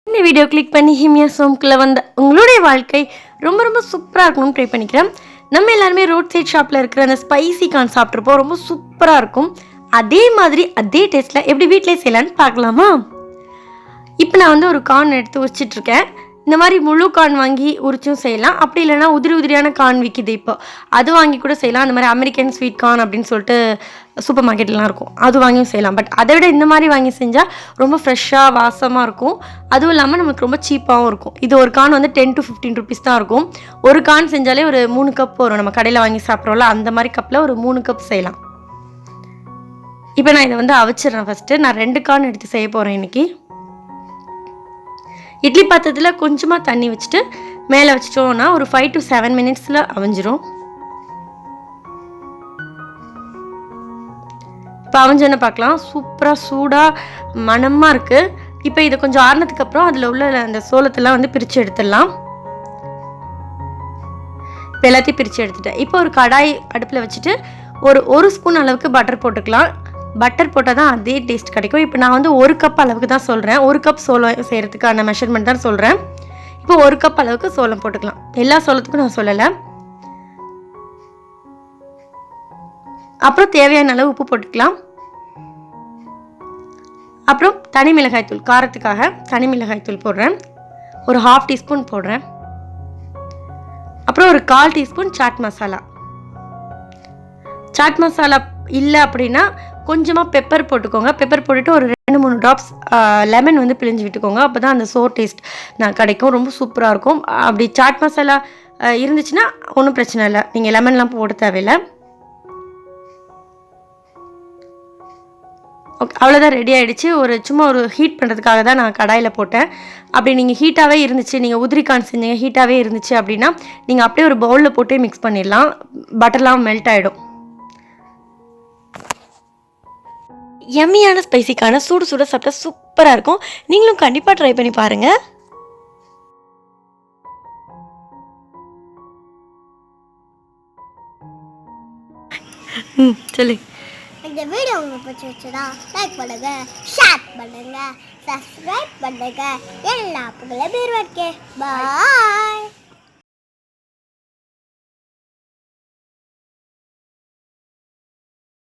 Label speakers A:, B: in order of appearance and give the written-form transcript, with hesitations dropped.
A: இந்த video click பண்ணி ஹிமியாஸ் ஹோம்க்குள்ளே வந்த உங்களுடைய வாழ்க்கை ரொம்ப ரொம்ப சூப்பராக இருக்கணும்னு ட்ரை பண்ணிக்கிறேன். நம்ம எல்லாருமே ரோட் சைட் ஷாப்பில் இருக்கிற அந்த ஸ்பைசி கார்ன் சாப்பிட்ருப்போம். ரொம்ப சூப்பராக இருக்கும். அதே மாதிரி அதே டேஸ்ட்டில் எப்படி வீட்டிலே செய்யலான்னு பார்க்கலாமா? இப்போ நான் வந்து ஒரு கார்ன் எடுத்து உரிச்சிட்ருக்கேன். இந்த மாதிரி முழு கார்ன் வாங்கி உரிச்சும் செய்யலாம். அப்படி இல்லைனா உதிரி உதிரியான கார்ன் விற்கிது இப்போ, அது வாங்கி கூட செய்யலாம். அந்த மாதிரி அமெரிக்கன் ஸ்வீட் கார்ன் அப்படின்னு சொல்லிட்டு சூப்பர் மார்க்கெட்லாம் இருக்கும், அது வாங்கியும் செய்யலாம். பட் அதை விட இந்த மாதிரி வாங்கி செஞ்சால் ரொம்ப ஃப்ரெஷ்ஷாக வாசமாக இருக்கும். அதுவும் இல்லாமல் நமக்கு ரொம்ப சீப்பாகவும் இருக்கும். இது ஒரு கார்ன் வந்து 10 to 15 rupees தான் இருக்கும். ஒரு கார்ன் செஞ்சாலே ஒரு 3 கப் வரும். நம்ம கடையில் வாங்கி சாப்பிட்றோம்ல அந்த மாதிரி கப்பில் ஒரு 3 கப் செய்யலாம். இப்போ நான் இதை வந்து அவிச்சிட்றேன். ஃபஸ்ட்டு நான் 2 கார்ன் எடுத்து செய்ய போகிறேன் இன்றைக்கி. இட்லி பாத்திரத்தில் கொஞ்சமாக தண்ணி வச்சுட்டு மேலே வச்சிட்டோன்னா ஒரு 5 to 7 minutes அவிஞ்சிரும். இப்போ அவிஞ்சோன்னு பார்க்கலாம். சூப்பராக சூடாக மணமாக இருக்குது. இப்போ இதை கொஞ்சம் ஆறுனதுக்கு அப்புறம் அதில் உள்ள அந்த சோளத்தெல்லாம் வந்து பிரித்து எடுத்துடலாம். இப்போ எல்லாத்தையும் பிரித்து எடுத்துட்டேன். இப்போ ஒரு கடாய் அடுப்பில் வச்சுட்டு ஒரு ஸ்பூன் அளவுக்கு பட்டர் போட்டுக்கலாம். பட்டர் போட்டால் தான் அதே டேஸ்ட் கிடைக்கும். இப்போ நான் வந்து 1 கப் அளவுக்கு தான் சொல்கிறேன். 1 கப் சோளம் செய்கிறதுக்கான மெஷர்மெண்ட் தான் சொல்கிறேன். இப்போ 1 கப் அளவுக்கு சோளம் போட்டுக்கலாம். எல்லா சோளத்துக்கும் நான் சொல்லலை. அப்புறம் தேவையான அளவு உப்பு போட்டுக்கலாம். அப்புறம் தனி மிளகாய்த்தூள், காரத்துக்காக தனி மிளகாய்த்தூள் போடுறேன். ஒரு 1/2 teaspoon போடுறேன். அப்புறம் ஒரு 1/4 teaspoon சாட் மசாலா. சாட் மசாலா இல்லை அப்படின்னா கொஞ்சமாக பெப்பர் போட்டுக்கோங்க. பெப்பர் போட்டுட்டு ஒரு 2-3 ட்ராப்ஸ் லெமன் வந்து பிழிஞ்சு விட்டுக்கோங்க. அப்போ தான் அந்த சோர் டேஸ்ட் கிடைக்கும். ரொம்ப சூப்பராக இருக்கும். அப்படி சாட் மசாலா இருந்துச்சுன்னா ஒன்றும் பிரச்சனை இல்லை, நீங்கள் லெமன்லாம் போட தேவையில்லை. ஓகே, அவ்வளோதான், ரெடி ஆகிடுச்சு. சும்மா ஒரு ஹீட் பண்ணுறதுக்காக தான் நான் கடாயில் போட்டேன். அப்படி நீங்கள் ஹீட்டாகவே இருந்துச்சு, நீங்கள் உதிரி கார்ன் செஞ்சீங்க ஹீட்டாகவே இருந்துச்சு அப்படின்னா நீங்கள் அப்படியே ஒரு பவுலில் போட்டு மிக்ஸ் பண்ணிடலாம். பட்டர்லாம் மெல்ட் ஆகிடும். யம்மியான ஸ்பைசிக்கான சுட சுட சாப்பிட்டா சூப்பராக இருக்கும். நீங்களும் கண்டிப்பாக ட்ரை பண்ணி பாருங்கள். சொல்லு.
B: இந்த வீடியோ உங்களுக்கு பிடிச்சிருச்சுன்னா லைக் பண்ணுங்க, ஷேர் பண்ணுங்க, சப்ஸ்கிரைப் பண்ணுங்க. எல்லா புகழும் பெறுவதற்கு பாய்.